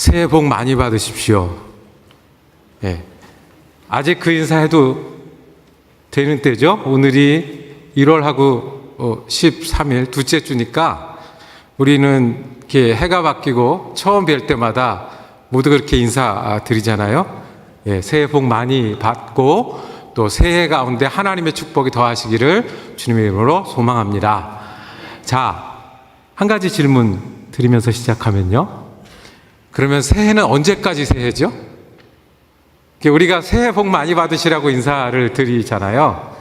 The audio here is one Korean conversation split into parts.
새해 복 많이 받으십시오. 예. 아직 그 인사해도 되는 때죠. 오늘이 1월하고 13일 둘째 주니까 우리는 이렇게 해가 바뀌고 처음 뵐 때마다 모두 그렇게 인사드리잖아요. 예, 새해 복 많이 받고 또 새해 가운데 하나님의 축복이 더하시기를 주님의 이름으로 소망합니다. 자, 한 가지 질문 드리면서 시작하면요. 그러면 새해는 언제까지 새해죠? 우리가 새해 복 많이 받으시라고 인사를 드리잖아요.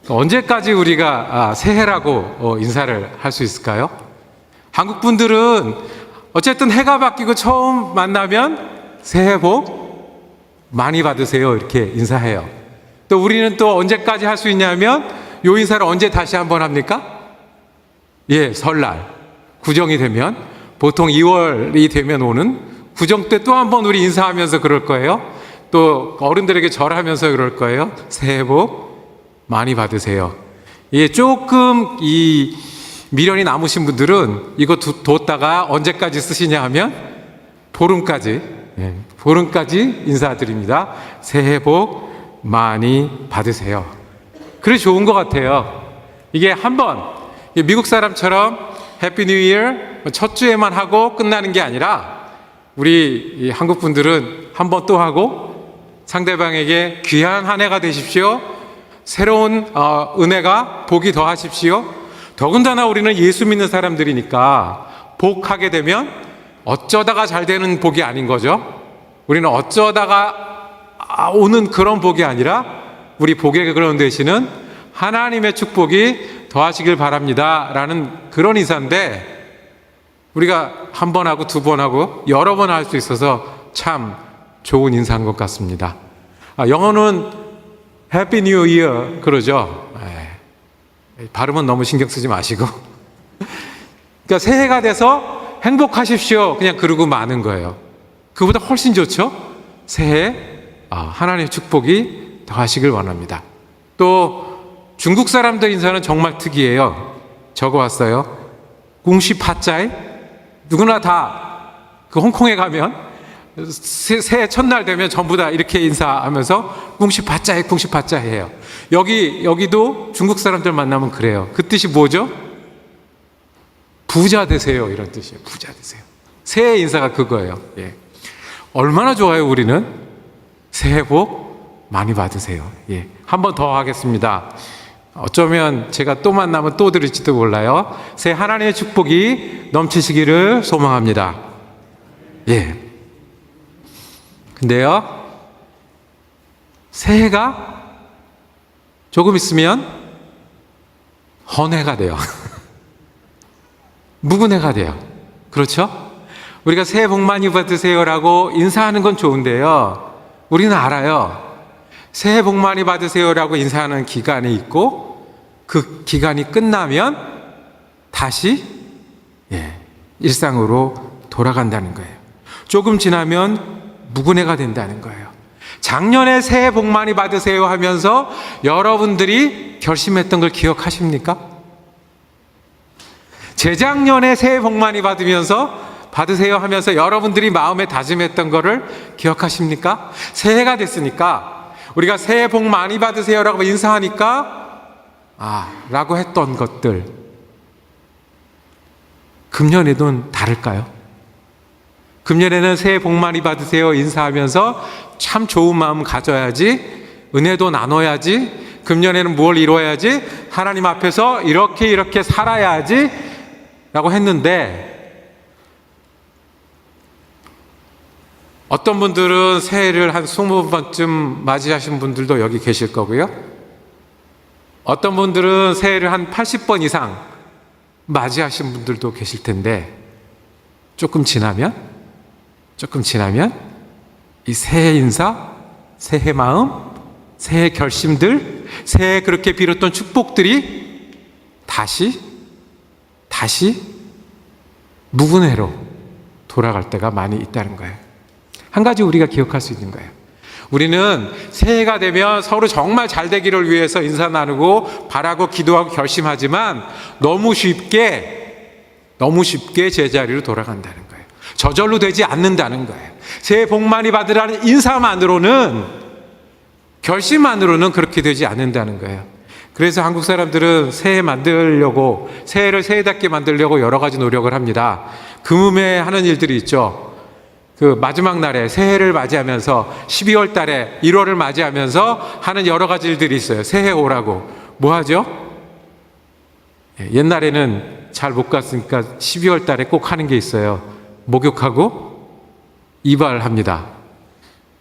언제까지 우리가 새해라고 인사를 할 수 있을까요? 한국 분들은 어쨌든 해가 바뀌고 처음 만나면 새해 복 많이 받으세요 이렇게 인사해요. 또 우리는 또 언제까지 할 수 있냐면 요 인사를 언제 다시 한번 합니까? 예, 설날 구정이 되면 보통 2월이 되면 오는 구정 때 또 한 번 우리 인사하면서 그럴 거예요. 또 어른들에게 절하면서 그럴 거예요. 새해 복 많이 받으세요. 예, 조금 이 미련이 남으신 분들은 이거 뒀다가 언제까지 쓰시냐 하면 보름까지, 예, 보름까지 인사드립니다. 새해 복 많이 받으세요. 그래 좋은 것 같아요. 이게 한번 미국 사람처럼 해피 뉴 이어 첫 주에만 하고 끝나는 게 아니라 우리 한국 분들은 한 번 또 하고 상대방에게 귀한 한 해가 되십시오. 새로운 은혜가 복이 더하십시오. 더군다나 우리는 예수 믿는 사람들이니까 복하게 되면 어쩌다가 잘 되는 복이 아닌 거죠. 우리는 어쩌다가 오는 그런 복이 아니라 우리 복의 그런 되시는 하나님의 축복이 더하시길 바랍니다 라는 그런 인사인데 우리가 한 번 하고 두 번 하고 여러 번 할 수 있어서 참 좋은 인사인 것 같습니다. 영어는 해피 뉴 이어 그러죠. 발음은 너무 신경 쓰지 마시고 그러니까 새해가 돼서 행복하십시오 그냥 그러고 마는 거예요. 그보다 훨씬 좋죠. 새해 하나님의 축복이 더하시길 원합니다. 또 중국 사람들 인사는 정말 특이해요. 적어왔어요. 궁시 파짜이 누구나 다 그 홍콩에 가면 새해 첫날 되면 전부 다 이렇게 인사하면서 궁시 파짜이 궁시 파짜이 해요. 여기도 중국 사람들 만나면 그래요. 그 뜻이 뭐죠? 부자 되세요 이런 뜻이에요. 부자 되세요. 새해 인사가 그거예요. 예. 얼마나 좋아요. 우리는 새해 복 많이 받으세요. 예. 한 번 더 하겠습니다. 어쩌면 제가 또 만나면 또 드릴지도 몰라요. 새해 하나님의 축복이 넘치시기를 소망합니다. 예. 근데요, 새해가 조금 있으면 헌해가 돼요. 묵은 해가 돼요. 그렇죠? 우리가 새해 복 많이 받으세요라고 인사하는 건 좋은데요. 우리는 알아요. 새해 복 많이 받으세요라고 인사하는 기간이 있고 그 기간이 끝나면 다시 일상으로 돌아간다는 거예요. 조금 지나면 묵은 해가 된다는 거예요. 작년에 새해 복 많이 받으세요 하면서 여러분들이 결심했던 걸 기억하십니까? 재작년에 새해 복 많이 받으세요 하면서 여러분들이 마음에 다짐했던 거를 기억하십니까? 새해가 됐으니까 우리가 새해 복 많이 받으세요라고 인사하니까 라고 했던 것들 금년에는 다를까요? 금년에는 새해 복 많이 받으세요 인사하면서 참 좋은 마음 가져야지, 은혜도 나눠야지, 금년에는 뭘 이루어야지, 하나님 앞에서 이렇게 살아야지 라고 했는데 어떤 분들은 새해를 한 20번쯤 맞이하신 분들도 여기 계실 거고요. 어떤 분들은 새해를 한 80번 이상 맞이하신 분들도 계실 텐데 조금 지나면 이 새해 인사, 새해 마음, 새해 결심들, 새해 그렇게 빌었던 축복들이 다시 묵은 해로 돌아갈 때가 많이 있다는 거예요. 한 가지 우리가 기억할 수 있는 거예요. 우리는 새해가 되면 서로 정말 잘 되기를 위해서 인사 나누고 바라고 기도하고 결심하지만 너무 쉽게 제자리로 돌아간다는 거예요. 저절로 되지 않는다는 거예요. 새해 복 많이 받으라는 인사만으로는, 결심만으로는 그렇게 되지 않는다는 거예요. 그래서 한국 사람들은 새해를 새해답게 만들려고 여러 가지 노력을 합니다. 금음에 하는 일들이 있죠. 그 마지막 날에 새해를 맞이하면서 12월 달에 1월을 맞이하면서 하는 여러 가지 일들이 있어요. 새해 오라고. 뭐 하죠? 옛날에는 잘 못 갔으니까 12월 달에 꼭 하는 게 있어요. 목욕하고 이발합니다.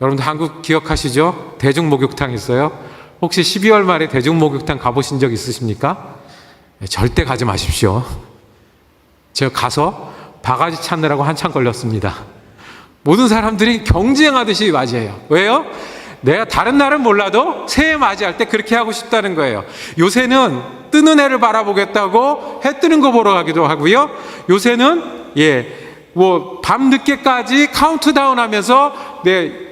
여러분들 한국 기억하시죠? 대중목욕탕 있어요. 혹시 12월 말에 대중목욕탕 가보신 적 있으십니까? 절대 가지 마십시오. 제가 가서 바가지 찾느라고 한참 걸렸습니다. 모든 사람들이 경쟁하듯이 맞이해요. 왜요? 내가 다른 날은 몰라도 새해 맞이할 때 그렇게 하고 싶다는 거예요. 요새는 뜨는 해를 바라보겠다고 해 뜨는 거 보러 가기도 하고요. 요새는 밤 늦게까지 카운트다운 하면서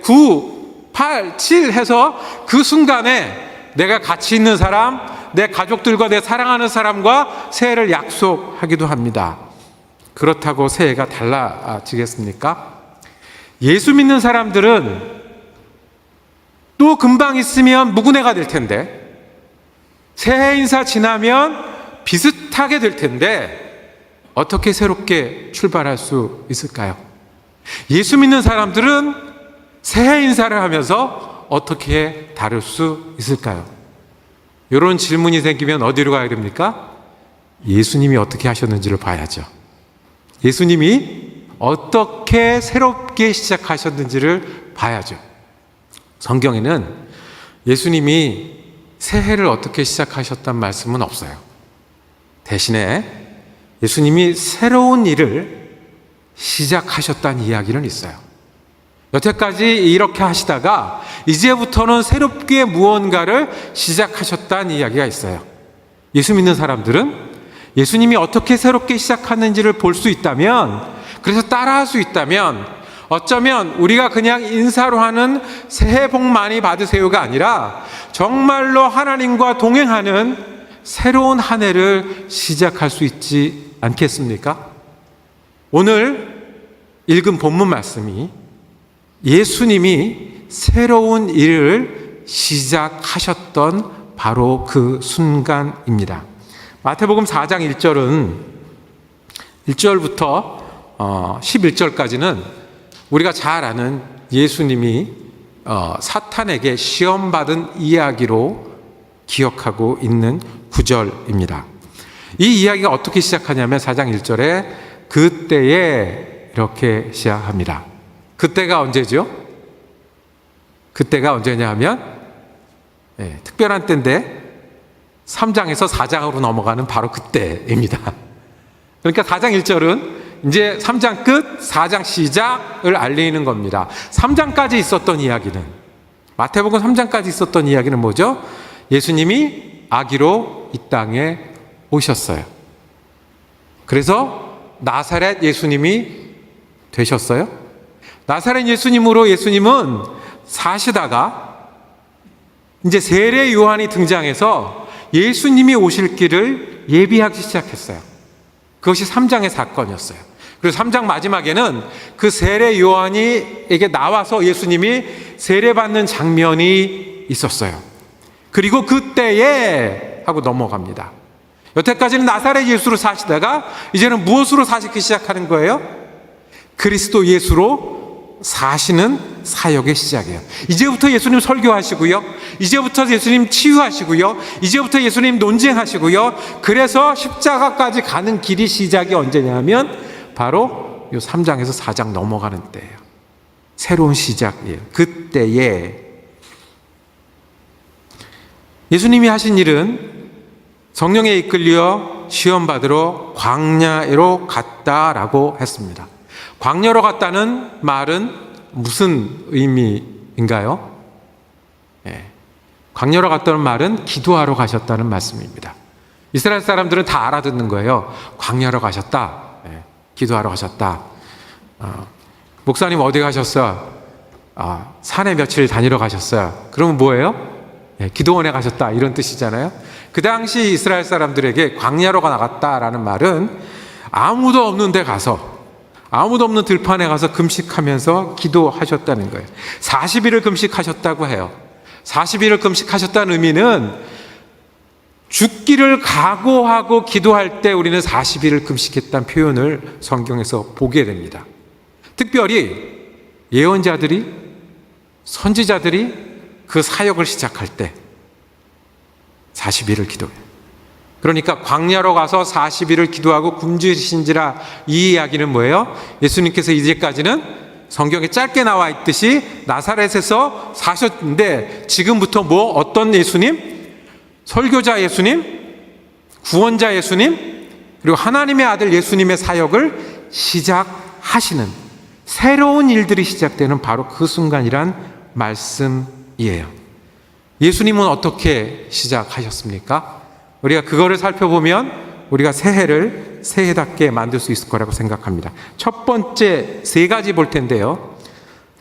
9, 8, 7 해서 그 순간에 내가 가치 있는 사람, 내 가족들과 내 사랑하는 사람과 새해를 약속하기도 합니다. 그렇다고 새해가 달라지겠습니까? 예수 믿는 사람들은 또 금방 있으면 무구내가 될 텐데, 새해 인사 지나면 비슷하게 될 텐데 어떻게 새롭게 출발할 수 있을까요? 예수 믿는 사람들은 새해 인사를 하면서 어떻게 다룰 수 있을까요? 이런 질문이 생기면 어디로 가야 됩니까? 예수님이 어떻게 하셨는지를 봐야죠. 예수님이 어떻게 새롭게 시작하셨는지를 봐야죠. 성경에는 예수님이 새해를 어떻게 시작하셨단 말씀은 없어요. 대신에 예수님이 새로운 일을 시작하셨다는 이야기는 있어요. 여태까지 이렇게 하시다가 이제부터는 새롭게 무언가를 시작하셨다는 이야기가 있어요. 예수 믿는 사람들은 예수님이 어떻게 새롭게 시작하는지를 볼 수 있다면, 그래서 따라할 수 있다면, 어쩌면 우리가 그냥 인사로 하는 새해 복 많이 받으세요가 아니라 정말로 하나님과 동행하는 새로운 한 해를 시작할 수 있지 않겠습니까? 오늘 읽은 본문 말씀이 예수님이 새로운 일을 시작하셨던 바로 그 순간입니다. 마태복음 4장 1절은 1절부터 11절까지는 우리가 잘 아는 예수님이 사탄에게 시험받은 이야기로 기억하고 있는 구절입니다. 이 이야기가 어떻게 시작하냐면 4장 1절에 그때에 이렇게 시작합니다. 그때가 언제죠? 그때가 언제냐 하면 특별한 때인데 3장에서 4장으로 넘어가는 바로 그때입니다. 그러니까 4장 1절은 이제 3장 끝, 4장 시작을 알리는 겁니다. 3장까지 있었던 이야기는, 마태복음 3장까지 있었던 이야기는 뭐죠? 예수님이 아기로 이 땅에 오셨어요. 그래서 나사렛 예수님이 되셨어요. 나사렛 예수님으로 예수님은 사시다가 이제 세례 요한이 등장해서 예수님이 오실 길을 예비하기 시작했어요. 그것이 3장의 사건이었어요. 그리고 3장 마지막에는 그 세례 요한이에게 나와서 예수님이 세례받는 장면이 있었어요. 그리고 그때에 하고 넘어갑니다. 여태까지는 나사렛 예수로 사시다가 이제는 무엇으로 사시기 시작하는 거예요? 그리스도 예수로 사시는 사역의 시작이에요. 이제부터 예수님 설교하시고요. 이제부터 예수님 치유하시고요. 이제부터 예수님 논쟁하시고요. 그래서 십자가까지 가는 길이 시작이 언제냐면 바로 이 3장에서 4장 넘어가는 때예요. 새로운 시작이에요. 그때에 예수님이 하신 일은 성령에 이끌려 시험받으러 광야로 갔다라고 했습니다. 광야로 갔다는 말은 무슨 의미인가요? 광야로 갔다는 말은 기도하러 가셨다는 말씀입니다. 이스라엘 사람들은 다 알아듣는 거예요. 광야로 가셨다. 기도하러 가셨다. 목사님 어디 가셨어요? 산에 며칠 다니러 가셨어요. 그러면 뭐예요? 기도원에 가셨다 이런 뜻이잖아요. 그 당시 이스라엘 사람들에게 광야로 나갔다라는 말은 아무도 없는 데 가서 아무도 없는 들판에 가서 금식하면서 기도하셨다는 거예요. 40일을 금식하셨다고 해요. 40일을 금식하셨다는 의미는 죽기를 각오하고 기도할 때 우리는 40일을 금식했다는 표현을 성경에서 보게 됩니다. 특별히 예언자들이, 선지자들이 그 사역을 시작할 때 40일을 기도해요. 그러니까 광야로 가서 40일을 기도하고 굶주리신지라, 이 이야기는 뭐예요? 예수님께서 이제까지는 성경에 짧게 나와 있듯이 나사렛에서 사셨는데 지금부터 어떤 예수님? 설교자 예수님, 구원자 예수님, 그리고 하나님의 아들 예수님의 사역을 시작하시는 새로운 일들이 시작되는 바로 그 순간이란 말씀이에요. 예수님은 어떻게 시작하셨습니까? 우리가 그거를 살펴보면 우리가 새해를 새해답게 만들 수 있을 거라고 생각합니다. 첫 번째 세 가지 볼 텐데요.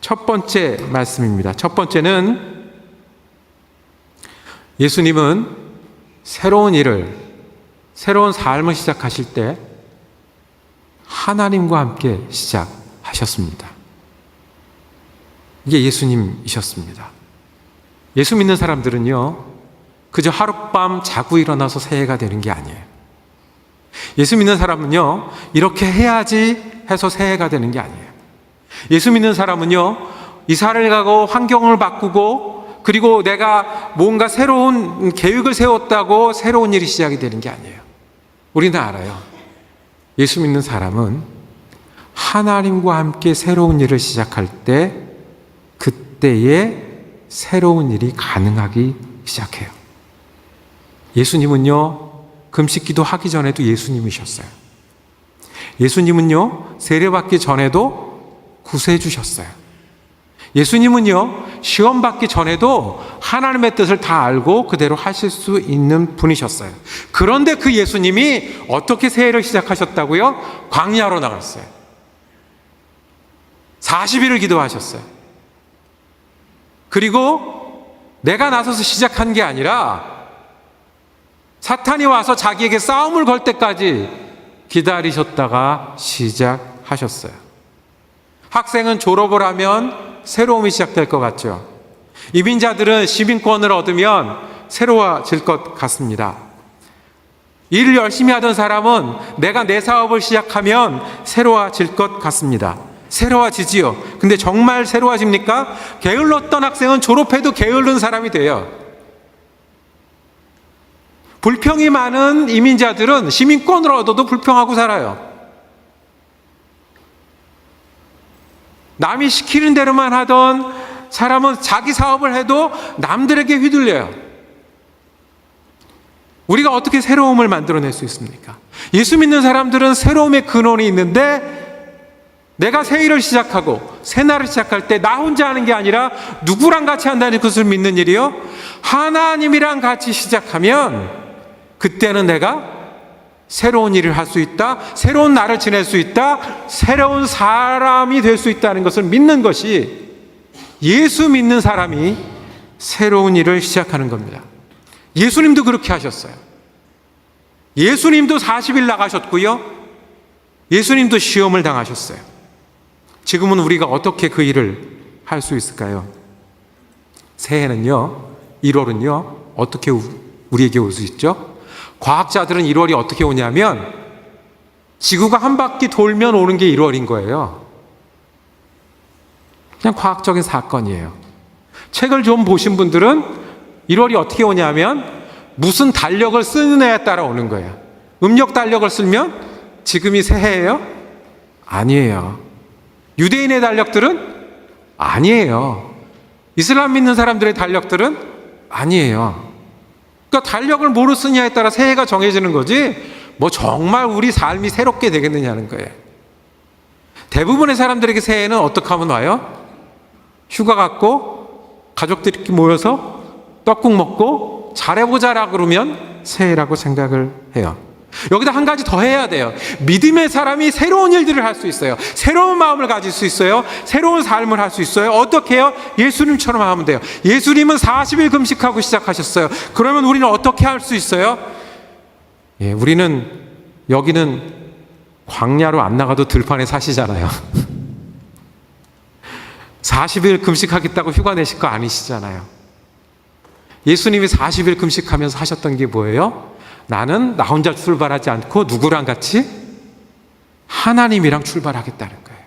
첫 번째 말씀입니다. 첫 번째는 예수님은 새로운 일을, 새로운 삶을 시작하실 때 하나님과 함께 시작하셨습니다. 이게 예수님이셨습니다. 예수 믿는 사람들은요, 그저 하룻밤 자고 일어나서 새해가 되는 게 아니에요. 예수 믿는 사람은요, 이렇게 해야지 해서 새해가 되는 게 아니에요. 예수 믿는 사람은요, 이사를 가고 환경을 바꾸고 그리고 내가 뭔가 새로운 계획을 세웠다고 새로운 일이 시작이 되는 게 아니에요. 우리는 알아요. 예수 믿는 사람은 하나님과 함께 새로운 일을 시작할 때 그때에 새로운 일이 가능하기 시작해요. 예수님은요, 금식기도 하기 전에도 예수님이셨어요. 예수님은요, 세례받기 전에도 구세해 주셨어요. 예수님은요, 시험 받기 전에도 하나님의 뜻을 다 알고 그대로 하실 수 있는 분이셨어요. 그런데 그 예수님이 어떻게 새해를 시작하셨다고요? 광야로 나갔어요. 40일을 기도하셨어요. 그리고 내가 나서서 시작한 게 아니라 사탄이 와서 자기에게 싸움을 걸 때까지 기다리셨다가 시작하셨어요. 학생은 졸업을 하면 새로움이 시작될 것 같죠. 이민자들은 시민권을 얻으면 새로워질 것 같습니다. 일을 열심히 하던 사람은 내가 내 사업을 시작하면 새로워질 것 같습니다. 새로워지지요. 근데 정말 새로워집니까? 게을렀던 학생은 졸업해도 게으른 사람이 돼요. 불평이 많은 이민자들은 시민권을 얻어도 불평하고 살아요. 남이 시키는 대로만 하던 사람은 자기 사업을 해도 남들에게 휘둘려요. 우리가 어떻게 새로움을 만들어낼 수 있습니까? 예수 믿는 사람들은 새로움의 근원이 있는데 내가 새 일을 시작하고 새 날을 시작할 때 나 혼자 하는 게 아니라 누구랑 같이 한다는 것을 믿는 일이요, 하나님이랑 같이 시작하면 그때는 내가 새로운 일을 할 수 있다, 새로운 날을 지낼 수 있다, 새로운 사람이 될 수 있다는 것을 믿는 것이 예수 믿는 사람이 새로운 일을 시작하는 겁니다. 예수님도 그렇게 하셨어요. 예수님도 40일 나가셨고요, 예수님도 시험을 당하셨어요. 지금은 우리가 어떻게 그 일을 할 수 있을까요? 새해는요, 1월은요 어떻게 우리에게 올 수 있죠? 과학자들은 1월이 어떻게 오냐면 지구가 한 바퀴 돌면 오는 게 1월인 거예요. 그냥 과학적인 사건이에요. 책을 좀 보신 분들은 1월이 어떻게 오냐면 무슨 달력을 쓰는 애에 따라 오는 거예요. 음력 달력을 쓰면 지금이 새해예요? 아니에요. 유대인의 달력들은 아니에요. 이슬람 믿는 사람들의 달력들은 아니에요. 그러니까 달력을 뭐로 쓰냐에 따라 새해가 정해지는 거지 뭐 정말 우리 삶이 새롭게 되겠느냐는 거예요. 대부분의 사람들에게 새해는 어떻게 하면 와요? 휴가 갖고 가족들이 모여서 떡국 먹고 잘해보자라 그러면 새해라고 생각을 해요. 여기다 한 가지 더 해야 돼요. 믿음의 사람이 새로운 일들을 할 수 있어요. 새로운 마음을 가질 수 있어요. 새로운 삶을 할 수 있어요. 어떻게 해요? 예수님처럼 하면 돼요. 예수님은 40일 금식하고 시작하셨어요. 그러면 우리는 어떻게 할 수 있어요? 우리는 여기는 광야로 안 나가도 들판에 사시잖아요. 40일 금식하겠다고 휴가 내실 거 아니시잖아요. 예수님이 40일 금식하면서 하셨던 게 뭐예요? 나는 나 혼자 출발하지 않고 누구랑 같이? 하나님이랑 출발하겠다는 거예요.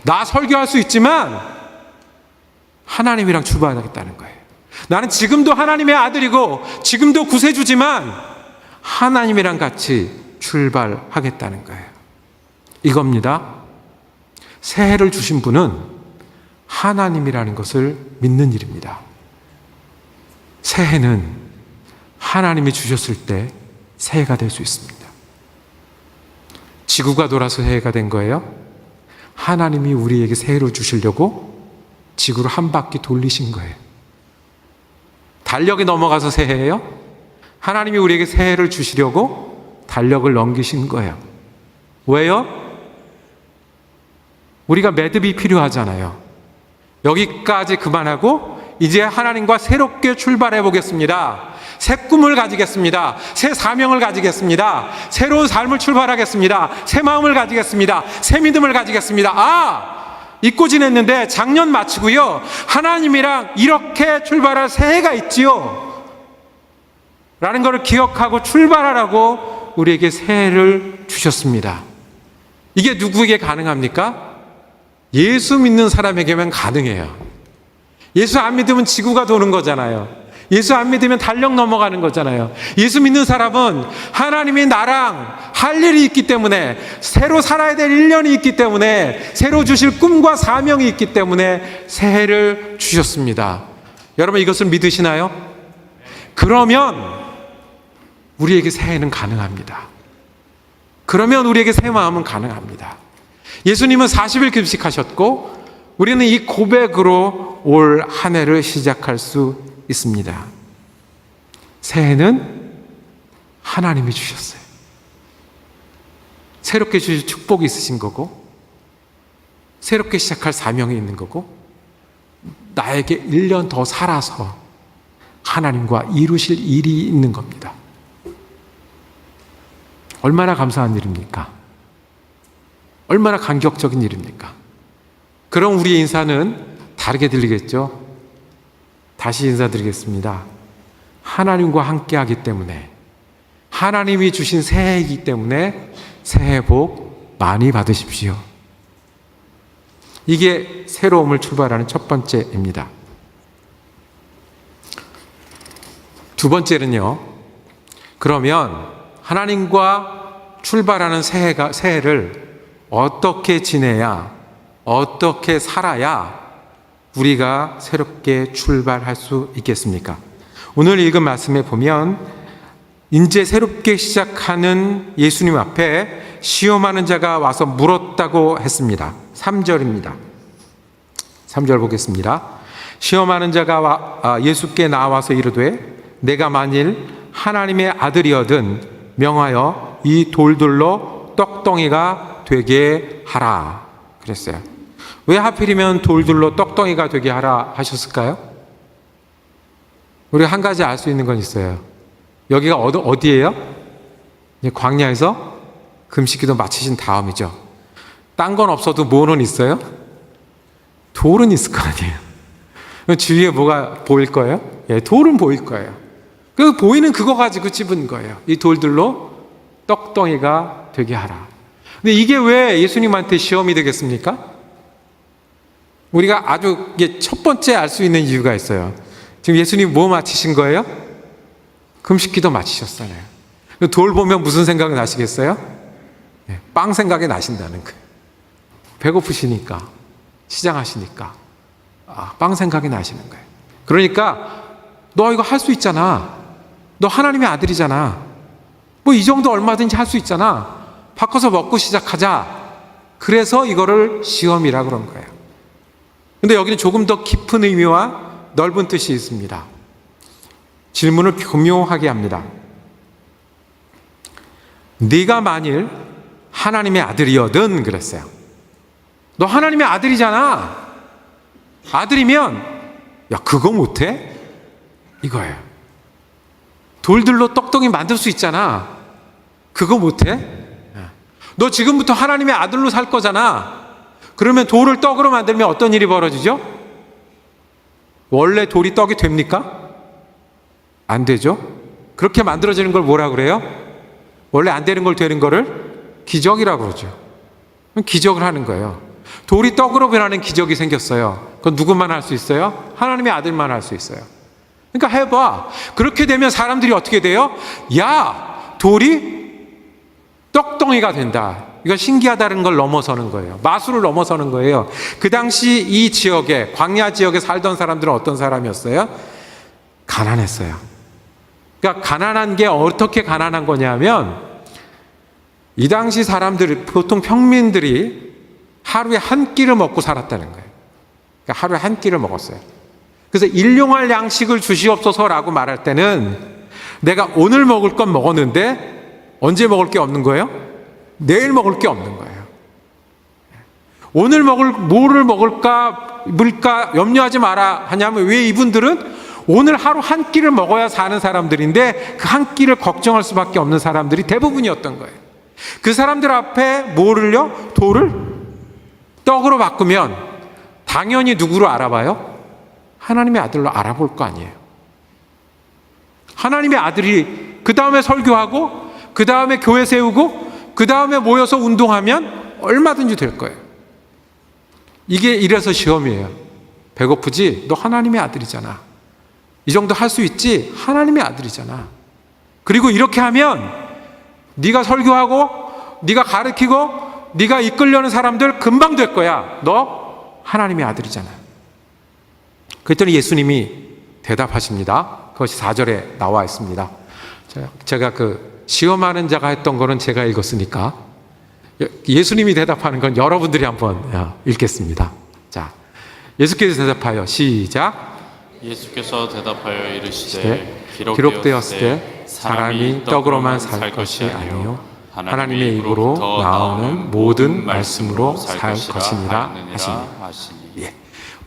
나 설교할 수 있지만 하나님이랑 출발하겠다는 거예요. 나는 지금도 하나님의 아들이고 지금도 구세주지만 하나님이랑 같이 출발하겠다는 거예요. 이겁니다. 새해를 주신 분은 하나님이라는 것을 믿는 일입니다. 새해는 하나님이 주셨을 때 새해가 될 수 있습니다. 지구가 돌아서 새해가 된 거예요? 하나님이 우리에게 새해를 주시려고 지구를 한 바퀴 돌리신 거예요. 달력이 넘어가서 새해예요? 하나님이 우리에게 새해를 주시려고 달력을 넘기신 거예요. 왜요? 우리가 매듭이 필요하잖아요. 여기까지 그만하고 이제 하나님과 새롭게 출발해 보겠습니다. 새 꿈을 가지겠습니다. 새 사명을 가지겠습니다. 새로운 삶을 출발하겠습니다. 새 마음을 가지겠습니다. 새 믿음을 가지겠습니다. 잊고 지냈는데 작년 마치고요. 하나님이랑 이렇게 출발할 새해가 있지요. 라는 것을 기억하고 출발하라고 우리에게 새해를 주셨습니다. 이게 누구에게 가능합니까? 예수 믿는 사람에게만 가능해요. 예수 안 믿으면 지구가 도는 거잖아요. 예수 안 믿으면 달력 넘어가는 거잖아요. 예수 믿는 사람은 하나님이 나랑 할 일이 있기 때문에, 새로 살아야 될 1년이 있기 때문에, 새로 주실 꿈과 사명이 있기 때문에 새해를 주셨습니다. 여러분 이것을 믿으시나요? 그러면 우리에게 새해는 가능합니다. 그러면 우리에게 새 마음은 가능합니다. 예수님은 40일 금식하셨고 우리는 이 고백으로 올 한 해를 시작할 수 있습니다. 새해는 하나님이 주셨어요. 새롭게 주실 축복이 있으신 거고, 새롭게 시작할 사명이 있는 거고, 나에게 1년 더 살아서 하나님과 이루실 일이 있는 겁니다. 얼마나 감사한 일입니까? 얼마나 감격적인 일입니까? 그럼 우리의 인사는 다르게 들리겠죠? 다시 인사드리겠습니다. 하나님과 함께하기 때문에, 하나님이 주신 새해이기 때문에 새해 복 많이 받으십시오. 이게 새로움을 출발하는 첫 번째입니다. 두 번째는요, 그러면 하나님과 출발하는 새해를 어떻게 지내야, 어떻게 살아야 우리가 새롭게 출발할 수 있겠습니까? 오늘 읽은 말씀에 보면 이제 새롭게 시작하는 예수님 앞에 시험하는 자가 와서 물었다고 했습니다. 3절입니다. 3절 보겠습니다. 시험하는 자가 예수께 나와서 이르되 내가 만일 하나님의 아들이거든 명하여 이 돌들로 떡덩이가 되게 하라 그랬어요. 왜 하필이면 돌들로 떡덩이가 되게 하라 하셨을까요? 우리가 한 가지 알 수 있는 건 있어요. 여기가 어디예요? 광야에서 금식기도 마치신 다음이죠. 딴 건 없어도 뭐는 있어요? 돌은 있을 거 아니에요. 주위에 뭐가 보일 거예요? 예, 돌은 보일 거예요. 그 보이는 그거 가지고 찝은 거예요. 이 돌들로 떡덩이가 되게 하라. 근데 이게 왜 예수님한테 시험이 되겠습니까? 우리가 아주 첫 번째 알 수 있는 이유가 있어요. 지금 예수님 뭐 마치신 거예요? 금식기도 마치셨잖아요. 돌 보면 무슨 생각이 나시겠어요? 네, 빵 생각이 나신다는 거예요. 배고프시니까, 시장하시니까 빵 생각이 나시는 거예요. 그러니까 너 이거 할 수 있잖아. 너 하나님의 아들이잖아. 뭐 이 정도 얼마든지 할 수 있잖아. 바꿔서 먹고 시작하자. 그래서 이거를 시험이라 그런 거예요. 근데 여기는 조금 더 깊은 의미와 넓은 뜻이 있습니다. 질문을 교묘하게 합니다. 네가 만일 하나님의 아들이거든 그랬어요. 너 하나님의 아들이잖아. 아들이면 야 그거 못해? 이거예요. 돌들로 떡덩이 만들 수 있잖아. 그거 못해? 너 지금부터 하나님의 아들로 살 거잖아. 그러면 돌을 떡으로 만들면 어떤 일이 벌어지죠? 원래 돌이 떡이 됩니까? 안 되죠? 그렇게 만들어지는 걸 뭐라 그래요? 원래 안 되는 걸 되는 거를 기적이라고 그러죠. 기적을 하는 거예요. 돌이 떡으로 변하는 기적이 생겼어요. 그건 누구만 할 수 있어요? 하나님의 아들만 할 수 있어요. 그러니까 해봐. 그렇게 되면 사람들이 어떻게 돼요? 야, 돌이 떡덩이가 된다. 이거 신기하다는 걸 넘어서는 거예요. 마술을 넘어서는 거예요. 그 당시 이 지역에, 광야 지역에 살던 사람들은 어떤 사람이었어요? 가난했어요. 그러니까 가난한 게 어떻게 가난한 거냐면, 이 당시 사람들, 보통 평민들이 하루에 한 끼를 먹고 살았다는 거예요. 그러니까 하루에 한 끼를 먹었어요. 그래서 일용할 양식을 주시옵소서라고 말할 때는 내가 오늘 먹을 건 먹었는데 언제 먹을 게 없는 거예요? 내일 먹을 게 없는 거예요. 오늘 뭐를 먹을까 염려하지 마라 하냐면, 왜 이분들은 오늘 하루 한 끼를 먹어야 사는 사람들인데 그 한 끼를 걱정할 수밖에 없는 사람들이 대부분이었던 거예요. 그 사람들 앞에 뭐를요? 돌을 떡으로 바꾸면 당연히 누구로 알아봐요? 하나님의 아들로 알아볼 거 아니에요. 하나님의 아들이 그 다음에 설교하고, 그 다음에 교회 세우고, 그 다음에 모여서 운동하면 얼마든지 될 거예요. 이게 이래서 시험이에요. 배고프지? 너 하나님의 아들이잖아. 이 정도 할 수 있지? 하나님의 아들이잖아. 그리고 이렇게 하면 네가 설교하고, 네가 가르치고, 네가 이끌려는 사람들 금방 될 거야. 너 하나님의 아들이잖아. 그랬더니 예수님이 대답하십니다. 그것이 4절에 나와 있습니다. 제가 그 시험하는 자가 했던 거는 제가 읽었으니까 예수님이 대답하는 건 여러분들이 한번 읽겠습니다. 자, 예수께서 대답하여, 시작. 예수께서 대답하여 이르시되 기록되었을 때 사람이 떡으로만 살 것이 아니요 하나님의 입으로 나오는 모든 말씀으로 살 것이니라 하시니. 예,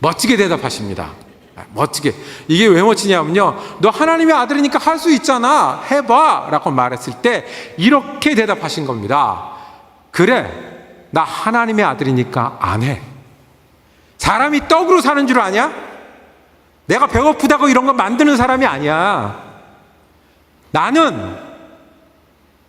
멋지게 대답하십니다. 멋지게. 이게 왜 멋지냐면요, 너 하나님의 아들이니까 할 수 있잖아, 해봐 라고 말했을 때 이렇게 대답하신 겁니다. 그래, 나 하나님의 아들이니까 안 해. 사람이 떡으로 사는 줄 아냐? 내가 배고프다고 이런 거 만드는 사람이 아니야. 나는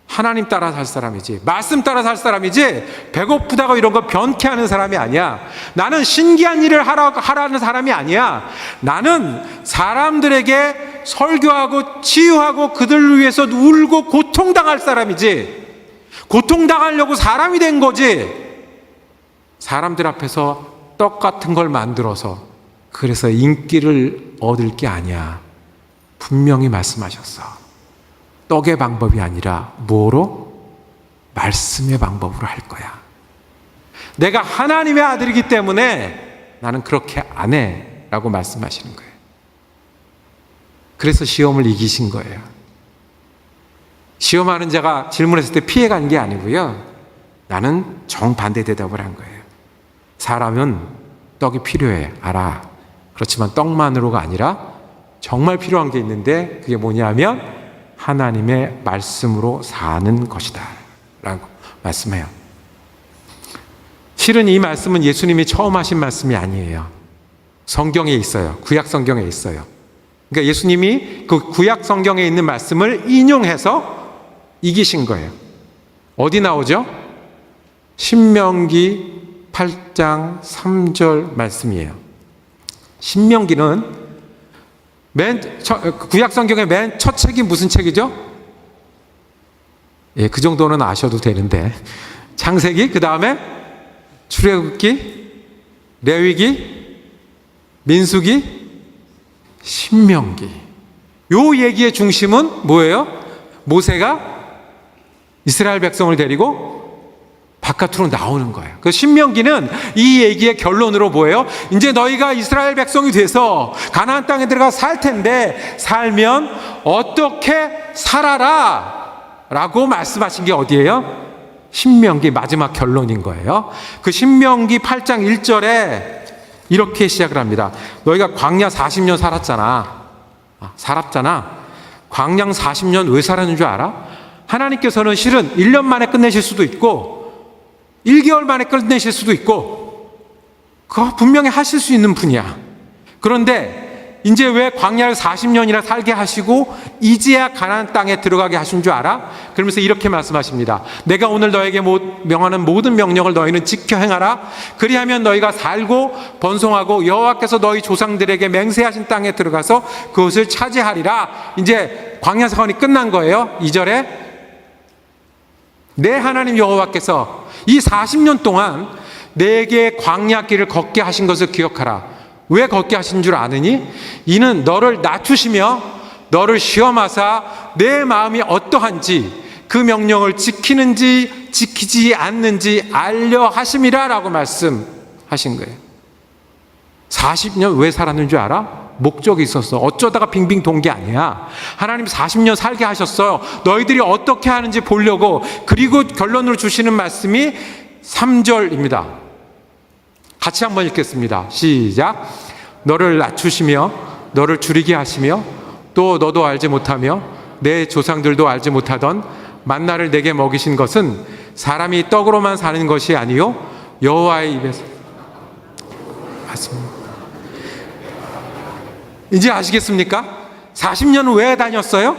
하나님 따라 살 사람이지, 말씀 따라 살 사람이지, 배고프다고 이런 거 변태하는 사람이 아니야. 나는 신기한 일을 하라는 사람이 아니야. 나는 사람들에게 설교하고 치유하고 그들을 위해서 울고 고통당할 사람이지, 고통당하려고 사람이 된 거지. 사람들 앞에서 떡 같은 걸 만들어서 그래서 인기를 얻을 게 아니야. 분명히 말씀하셨어. 떡의 방법이 아니라 뭐로? 말씀의 방법으로 할 거야. 내가 하나님의 아들이기 때문에 나는 그렇게 안 해 라고 말씀하시는 거예요. 그래서 시험을 이기신 거예요. 시험하는 자가 질문했을 때 피해간 게 아니고요, 나는 정반대 대답을 한 거예요. 사람은 떡이 필요해, 알아. 그렇지만 떡만으로가 아니라 정말 필요한 게 있는데, 그게 뭐냐면 하나님의 말씀으로 사는 것이다 라고 말씀해요. 실은 이 말씀은 예수님이 처음 하신 말씀이 아니에요. 성경에 있어요. 구약 성경에 있어요. 그러니까 예수님이 그 구약 성경에 있는 말씀을 인용해서 이기신 거예요. 어디 나오죠? 신명기 8장 3절 말씀이에요. 신명기는 구약 성경의 맨 첫 책이 무슨 책이죠? 예, 그 정도는 아셔도 되는데, 창세기, 그 다음에 출애굽기, 레위기, 민수기, 신명기. 요 얘기의 중심은 뭐예요? 모세가 이스라엘 백성을 데리고 바깥으로 나오는 거예요. 그 신명기는 이 얘기의 결론으로 뭐예요? 이제 너희가 이스라엘 백성이 돼서 가나안 땅에 들어가 살 텐데, 살면 어떻게 살아라 라고 말씀하신 게 어디예요? 신명기 마지막 결론인 거예요. 그 신명기 8장 1절에 이렇게 시작을 합니다. 너희가 광야 40년 살았잖아. 광야 40년 왜 살았는 줄 알아? 하나님께서는 실은 1년 만에 끝내실 수도 있고 1개월 만에 끝내실 수도 있고, 그거 분명히 하실 수 있는 분이야. 그런데 이제 왜 광야를 40년이나 살게 하시고 이제야 가나안 땅에 들어가게 하신 줄 알아? 그러면서 이렇게 말씀하십니다. 내가 오늘 너에게 명하는 모든 명령을 너희는 지켜 행하라. 그리하면 너희가 살고 번성하고 여호와께서 너희 조상들에게 맹세하신 땅에 들어가서 그것을 차지하리라. 이제 광야 사건이 끝난 거예요. 2절에 내 하나님 여호와께서 이 40년 동안 내게 광야길을 걷게 하신 것을 기억하라. 왜 걷게 하신 줄 아느니? 이는 너를 낮추시며 너를 시험하사 내 마음이 어떠한지 그 명령을 지키는지 지키지 않는지 알려 하심이라 라고 말씀하신 거예요. 40년 왜 살았는 줄 알아? 목적이 있었어. 어쩌다가 빙빙 돈 게 아니야. 하나님 40년 살게 하셨어요. 너희들이 어떻게 하는지 보려고. 그리고 결론으로 주시는 말씀이 3절입니다. 같이 한번 읽겠습니다. 시작. 너를 낮추시며 너를 줄이게 하시며 또 너도 알지 못하며 내 조상들도 알지 못하던 만나를 내게 먹이신 것은 사람이 떡으로만 사는 것이 아니요 여호와의 입에서. 맞습니다. 이제 아시겠습니까? 40년은 왜 다녔어요?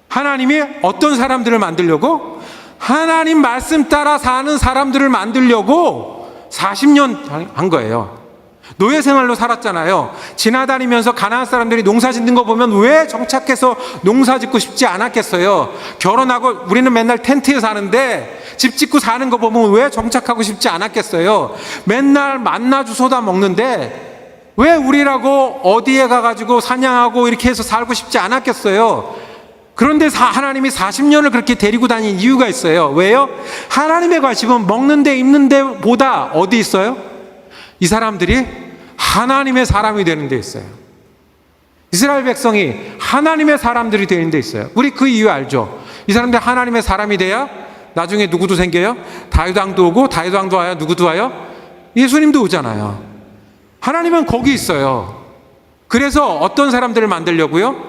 하나님이 어떤 사람들을 만들려고? 하나님 말씀 따라 사는 사람들을 만들려고 40년 한 거예요. 노예 생활로 살았잖아요. 지나다니면서 가나안 사람들이 농사 짓는 거 보면 왜 정착해서 농사 짓고 싶지 않았겠어요? 결혼하고 우리는 맨날 텐트에 사는데 집 짓고 사는 거 보면 왜 정착하고 싶지 않았겠어요? 맨날 만나 주워다 먹는데 왜 우리라고 어디에 가가지고 사냥하고 이렇게 해서 살고 싶지 않았겠어요? 그런데 하나님이 40년을 그렇게 데리고 다닌 이유가 있어요. 왜요? 하나님의 관심은 먹는 데 입는 데보다 어디 있어요? 이 사람들이 하나님의 사람이 되는 데 있어요. 이스라엘 백성이 하나님의 사람들이 되는 데 있어요. 우리 그 이유 알죠? 이 사람들이 하나님의 사람이 돼야 나중에 누구도 생겨요? 다윗 왕도 오고 다윗 왕도 와요? 누구도 와요? 예수님도 오잖아요. 하나님은 거기 있어요. 그래서 어떤 사람들을 만들려고요?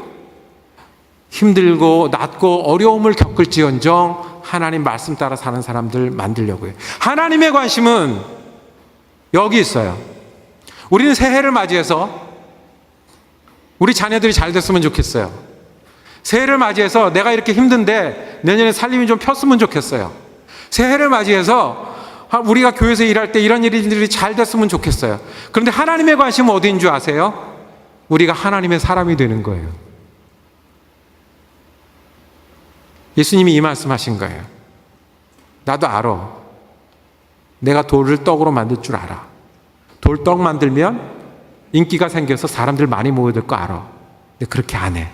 힘들고 낮고 어려움을 겪을지언정 하나님 말씀 따라 사는 사람들 만들려고요. 하나님의 관심은 여기 있어요. 우리는 새해를 맞이해서 우리 자녀들이 잘 됐으면 좋겠어요. 새해를 맞이해서 내가 이렇게 힘든데 내년에 살림이 좀 폈으면 좋겠어요. 새해를 맞이해서 우리가 교회에서 일할 때 이런 일들이 잘 됐으면 좋겠어요. 그런데 하나님의 관심은 어디인 줄 아세요? 우리가 하나님의 사람이 되는 거예요. 예수님이 이 말씀하신 거예요. 나도 알아. 내가 돌을 떡으로 만들 줄 알아. 돌떡 만들면 인기가 생겨서 사람들 많이 모여들 거 알아. 근데 그렇게 안 해.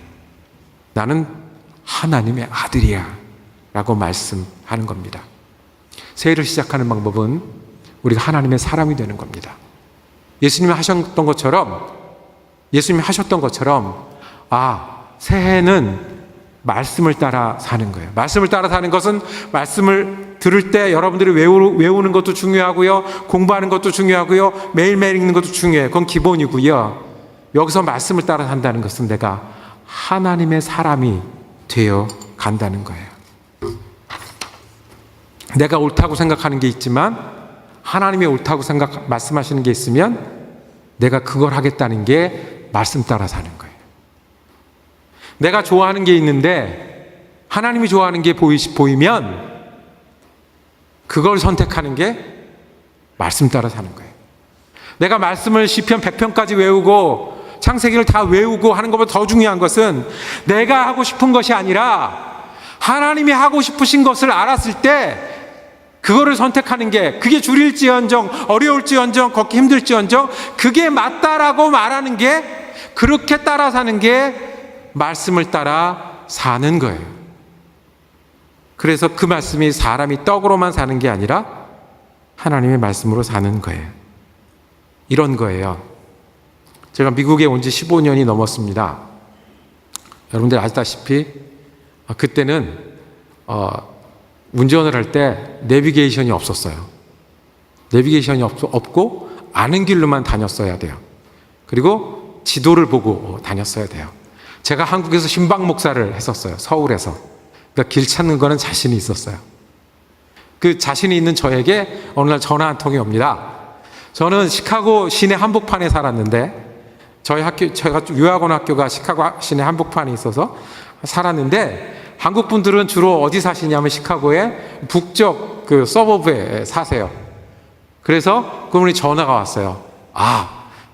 나는 하나님의 아들이야 라고 말씀하는 겁니다. 새해를 시작하는 방법은 우리가 하나님의 사람이 되는 겁니다. 예수님이 하셨던 것처럼 새해는 말씀을 따라 사는 거예요. 말씀을 따라 사는 것은 말씀을 들을 때 여러분들이 외우는 것도 중요하고요. 공부하는 것도 중요하고요. 매일매일 읽는 것도 중요해요. 그건 기본이고요. 여기서 말씀을 따라 산다는 것은 내가 하나님의 사람이 되어 간다는 거예요. 내가 옳다고 생각하는 게 있지만 하나님이 옳다고 말씀하시는 게 있으면 내가 그걸 하겠다는 게 말씀 따라 사는 거예요. 내가 좋아하는 게 있는데 하나님이 좋아하는 게 보이면 그걸 선택하는 게 말씀 따라 사는 거예요. 내가 말씀을 시편 100편까지 외우고 창세기를 다 외우고 하는 것보다 더 중요한 것은 내가 하고 싶은 것이 아니라 하나님이 하고 싶으신 것을 알았을 때 그거를 선택하는 게, 그게 줄일지언정 어려울지언정 걷기 힘들지언정 그게 맞다라고 말하는 게, 그렇게 따라 사는 게 말씀을 따라 사는 거예요. 그래서 그 말씀이 사람이 떡으로만 사는 게 아니라 하나님의 말씀으로 사는 거예요. 이런 거예요. 제가 미국에 온 지 15년이 넘었습니다. 여러분들 아시다시피 그때는 운전을 할 때 내비게이션이 없었어요. 내비게이션이 없고 아는 길로만 다녔어야 돼요. 그리고 지도를 보고 다녔어야 돼요. 제가 한국에서 신방 목사를 했었어요. 서울에서. 그러니까 길 찾는 거는 자신이 있었어요. 그 자신이 있는 저에게 어느 날 전화 한 통이 옵니다. 저는 시카고 시내 한복판에 살았는데, 저희 학교, 제가 유학원 학교가 시카고 시내 한복판에 있어서 살았는데, 한국 분들은 주로 어디 사시냐면 시카고의 북쪽 그 서버브에 사세요. 그래서 그분이 전화가 왔어요.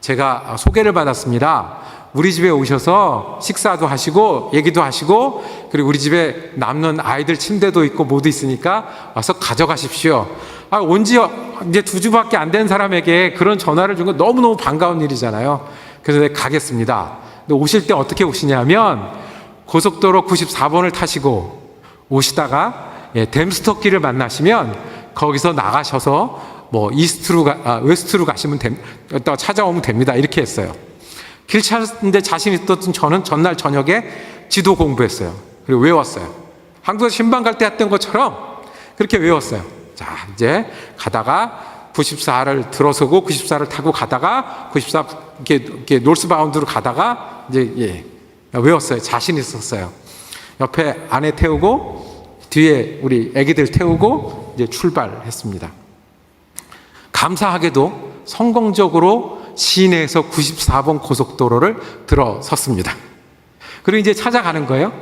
제가 소개를 받았습니다. 우리 집에 오셔서 식사도 하시고 얘기도 하시고, 그리고 우리 집에 남는 아이들 침대도 있고 모두 있으니까 와서 가져가십시오. 온지 이제 2주밖에 안 된 사람에게 그런 전화를 준 건 너무너무 반가운 일이잖아요. 그래서 내가 가겠습니다. 근데 오실 때 어떻게 오시냐면, 고속도로 94번을 타시고 오시다가 댐스터길을 만나시면 거기서 나가셔서 뭐 웨스트로 가시면 이따가 찾아오면 됩니다. 이렇게 했어요. 길 찾는데 자신 있었던 저는 전날 저녁에 지도 공부했어요. 그리고 외웠어요. 한국에서 신방 갈 때 했던 것처럼 그렇게 외웠어요. 자, 이제 가다가 94를 들어서고 94를 타고 가다가 94 이렇게 노스바운드로 가다가 이제 외웠어요. 자신 있었어요. 옆에 아내 태우고 뒤에 우리 애기들 태우고 이제 출발했습니다. 감사하게도 성공적으로 시내에서 94번 고속도로를 들어섰습니다. 그리고 이제 찾아가는 거예요.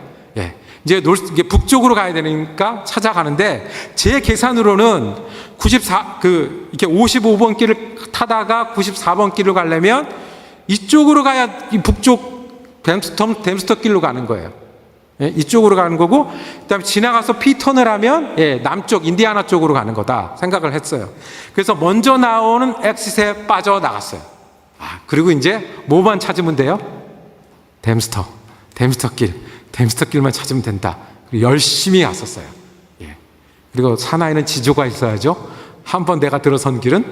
이제 이게 북쪽으로 가야 되니까 찾아가는데, 제 계산으로는 이렇게 55번 길을 타다가 94번 길로 가려면 이쪽으로 가야 이 북쪽 댐스터 길로 가는 거예요. 이쪽으로 가는 거고, 그다음에 지나가서 P턴을 하면 남쪽 인디아나 쪽으로 가는 거다 생각을 했어요. 그래서 먼저 나오는 엑싯에 빠져나갔어요. 그리고 이제 뭐만 찾으면 돼요? 댐스터 길만 찾으면 된다. 열심히 갔었어요. 그리고 사나이는 지조가 있어야죠. 한번 내가 들어선 길은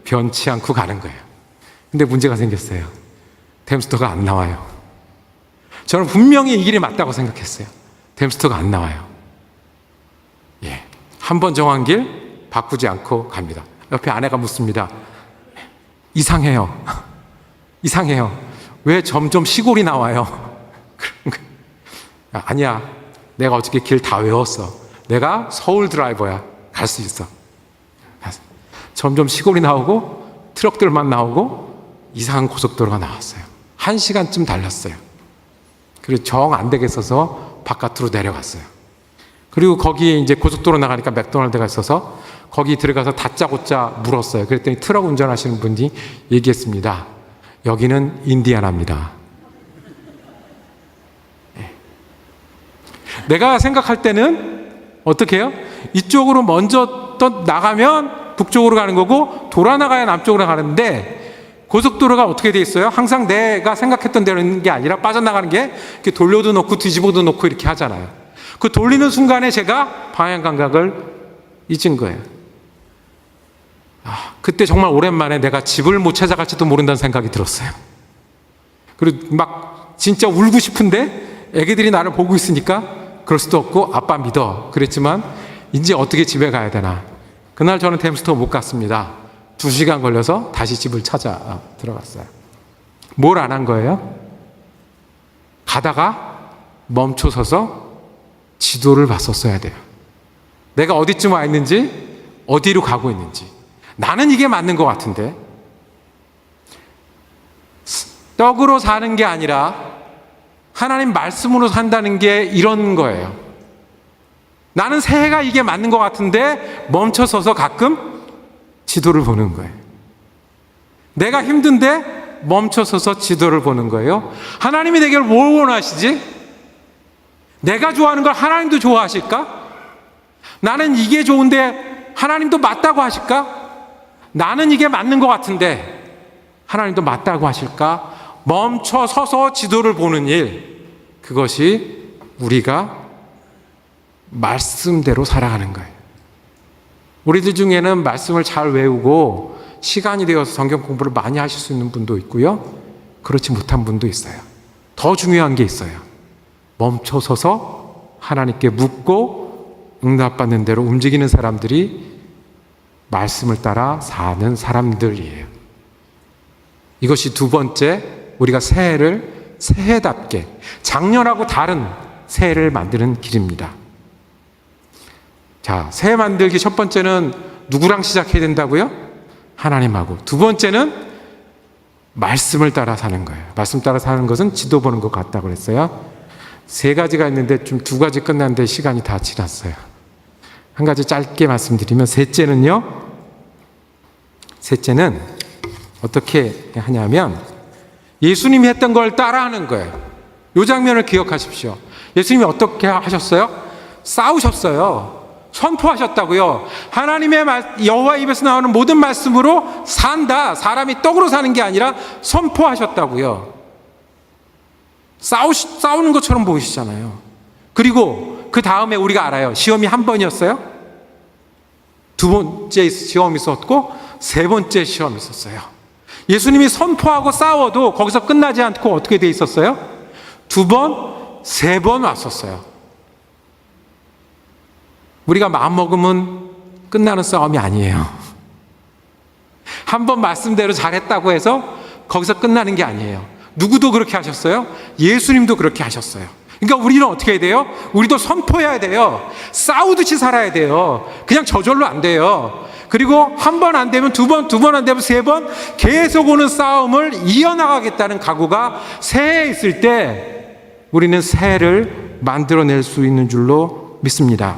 변치 않고 가는 거예요. 근데 문제가 생겼어요. 댐스터가 안 나와요. 저는 분명히 이 길이 맞다고 생각했어요. 댐스터가 안 나와요. 한 번 정한 길 바꾸지 않고 갑니다. 옆에 아내가 묻습니다. 이상해요. 왜 점점 시골이 나와요? 아니야. 내가 어저께 길 다 외웠어. 내가 서울 드라이버야. 갈 수 있어. 점점 시골이 나오고 트럭들만 나오고 이상한 고속도로가 나왔어요. 1시간쯤 달렸어요. 그리고 정 안 되겠어서 바깥으로 내려갔어요. 그리고 거기에 이제 고속도로 나가니까 맥도날드가 있어서 거기 들어가서 다짜고짜 물었어요. 그랬더니 트럭 운전하시는 분이 얘기했습니다. 여기는 인디아나입니다. 내가 생각할 때는 어떻게 해요? 이쪽으로 먼저 또 나가면 북쪽으로 가는 거고 돌아 나가야 남쪽으로 가는데, 고속도로가 어떻게 돼 있어요? 항상 내가 생각했던 대로 있는 게 아니라 빠져나가는 게 이렇게 돌려도 놓고 뒤집어도 놓고 이렇게 하잖아요. 그 돌리는 순간에 제가 방향 감각을 잊은 거예요. 그때 정말 오랜만에 내가 집을 못 찾아갈지도 모른다는 생각이 들었어요. 그리고 막 진짜 울고 싶은데 애기들이 나를 보고 있으니까 그럴 수도 없고 아빠 믿어 그랬지만, 이제 어떻게 집에 가야 되나. 그날 저는 댐스터 못 갔습니다. 2시간 걸려서 다시 집을 찾아 들어갔어요. 뭘 안 한 거예요? 가다가 멈춰서서 지도를 봤었어야 돼요. 내가 어디쯤 와 있는지, 어디로 가고 있는지. 나는 이게 맞는 것 같은데. 떡으로 사는 게 아니라 하나님 말씀으로 산다는 게 이런 거예요. 나는 새해가 이게 맞는 것 같은데 멈춰서서 가끔 지도를 보는 거예요. 내가 힘든데 멈춰서서 지도를 보는 거예요. 하나님이 내게 뭘 원하시지? 내가 좋아하는 걸 하나님도 좋아하실까? 나는 이게 좋은데 하나님도 맞다고 하실까? 나는 이게 맞는 것 같은데 하나님도 맞다고 하실까? 멈춰 서서 지도를 보는 일, 그것이 우리가 말씀대로 살아가는 거예요. 우리들 중에는 말씀을 잘 외우고 시간이 되어서 성경 공부를 많이 하실 수 있는 분도 있고요, 그렇지 못한 분도 있어요. 더 중요한 게 있어요. 멈춰 서서 하나님께 묻고 응답받는 대로 움직이는 사람들이 말씀을 따라 사는 사람들이에요. 이것이 두 번째, 우리가 새해를 새해답게 작년하고 다른 새해를 만드는 길입니다. 자, 새 만들기 첫 번째는 누구랑 시작해야 된다고요? 하나님하고. 두 번째는 말씀을 따라 사는 거예요. 말씀 따라 사는 것은 지도 보는 것 같다고 그랬어요. 세 가지가 있는데 좀 두 가지 끝났는데 시간이 다 지났어요. 한 가지 짧게 말씀드리면 셋째는 어떻게 하냐면 예수님이 했던 걸 따라하는 거예요. 이 장면을 기억하십시오. 예수님이 어떻게 하셨어요? 싸우셨어요. 선포하셨다고요. 하나님의 여호와의 입에서 나오는 모든 말씀으로 산다. 사람이 떡으로 사는 게 아니라 선포하셨다고요. 싸우는 것처럼 보이시잖아요. 그리고 그 다음에 우리가 알아요. 시험이 한 번이었어요. 두 번째 시험이 있었고 세 번째 시험이 있었어요. 예수님이 선포하고 싸워도 거기서 끝나지 않고 어떻게 돼 있었어요? 두 번, 세 번 왔었어요. 우리가 마음먹으면 끝나는 싸움이 아니에요. 한 번 말씀대로 잘했다고 해서 거기서 끝나는 게 아니에요. 누구도 그렇게 하셨어요? 예수님도 그렇게 하셨어요. 그러니까 우리는 어떻게 해야 돼요? 우리도 선포해야 돼요. 싸우듯이 살아야 돼요. 그냥 저절로 안 돼요. 그리고 한 번 안 되면 두 번, 두 번 안 되면 세 번 계속 오는 싸움을 이어나가겠다는 각오가 새해에 있을 때 우리는 새해를 만들어낼 수 있는 줄로 믿습니다.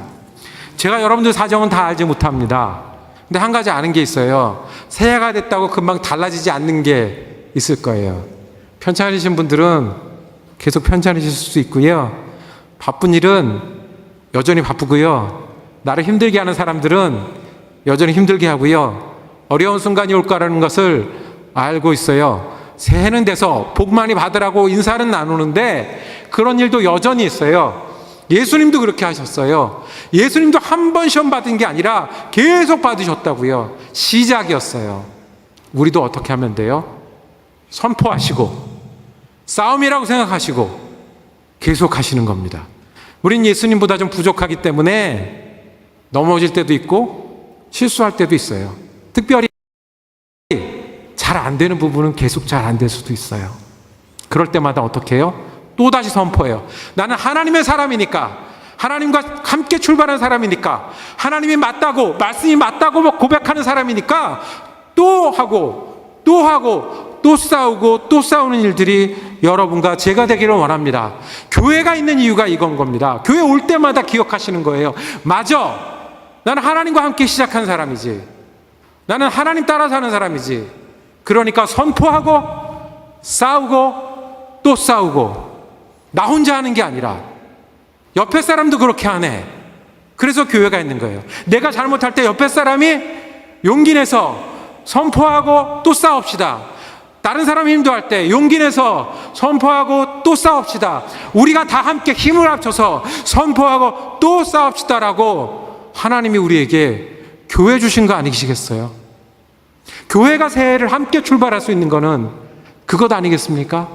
제가 여러분들 사정은 다 알지 못합니다. 근데 한 가지 아는 게 있어요. 새해가 됐다고 금방 달라지지 않는 게 있을 거예요. 편찮으신 분들은 계속 편찮으실 수 있고요. 바쁜 일은 여전히 바쁘고요. 나를 힘들게 하는 사람들은 여전히 힘들게 하고요. 어려운 순간이 올 거라는 것을 알고 있어요. 새해는 돼서 복 많이 받으라고 인사는 나누는데 그런 일도 여전히 있어요. 예수님도 그렇게 하셨어요. 예수님도 한 번 시험 받은 게 아니라 계속 받으셨다고요. 시작이었어요. 우리도 어떻게 하면 돼요? 선포하시고 싸움이라고 생각하시고 계속 하시는 겁니다. 우린 예수님보다 좀 부족하기 때문에 넘어질 때도 있고 실수할 때도 있어요. 특별히 잘 안 되는 부분은 계속 잘 안 될 수도 있어요. 그럴 때마다 어떻게 해요? 또다시 선포해요. 나는 하나님의 사람이니까, 하나님과 함께 출발한 사람이니까, 하나님이 맞다고, 말씀이 맞다고 고백하는 사람이니까 또 하고 또 싸우고 또 싸우는 일들이 여러분과 제가 되기를 원합니다. 교회가 있는 이유가 이건 겁니다. 교회 올 때마다 기억하시는 거예요. 맞아, 나는 하나님과 함께 시작한 사람이지, 나는 하나님 따라 사는 사람이지. 그러니까 선포하고 싸우고 또 싸우고, 나 혼자 하는 게 아니라 옆에 사람도 그렇게 하네. 그래서 교회가 있는 거예요. 내가 잘못할 때 옆에 사람이 용기 내서 선포하고 또 싸웁시다. 다른 사람이 힘들어할 때 용기 내서 선포하고 또 싸웁시다. 우리가 다 함께 힘을 합쳐서 선포하고 또 싸웁시다라고 하나님이 우리에게 교회 주신 거 아니시겠어요? 교회가 새해를 함께 출발할 수 있는 거는 그것 아니겠습니까?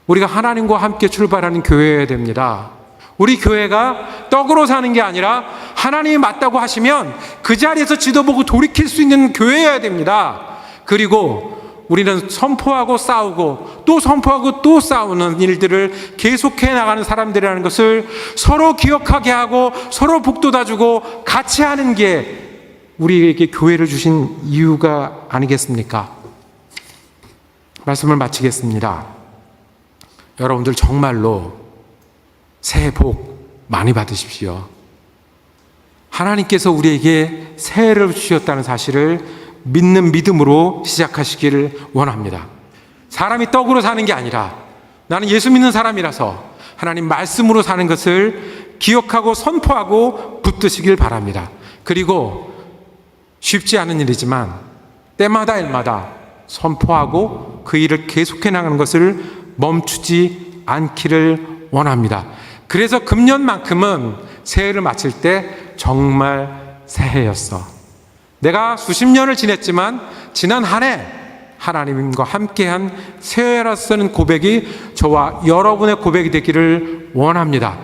우리가 하나님과 함께 출발하는 교회여야 됩니다. 우리 교회가 떡으로 사는 게 아니라 하나님이 맞다고 하시면 그 자리에서 지도 보고 돌이킬 수 있는 교회여야 됩니다. 그리고 우리는 선포하고 싸우고 또 선포하고 또 싸우는 일들을 계속해 나가는 사람들이라는 것을 서로 기억하게 하고 서로 북돋아주고 같이 하는 게 우리에게 교회를 주신 이유가 아니겠습니까? 말씀을 마치겠습니다. 여러분들 정말로 새해 복 많이 받으십시오. 하나님께서 우리에게 새해를 주셨다는 사실을 믿는 믿음으로 시작하시기를 원합니다. 사람이 떡으로 사는 게 아니라 나는 예수 믿는 사람이라서 하나님 말씀으로 사는 것을 기억하고 선포하고 붙드시길 바랍니다. 그리고 쉽지 않은 일이지만 때마다 일마다 선포하고 그 일을 계속해 나가는 것을 멈추지 않기를 원합니다. 그래서 금년만큼은 새해를 마칠 때 정말 새해였어. 내가 수십 년을 지냈지만 지난 한 해 하나님과 함께한 새해라서는 고백이 저와 여러분의 고백이 되기를 원합니다.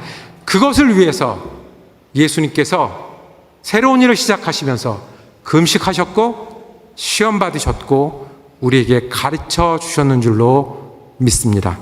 그것을 위해서 예수님께서 새로운 일을 시작하시면서 금식하셨고 시험 받으셨고 우리에게 가르쳐 주셨는 줄로 믿습니다.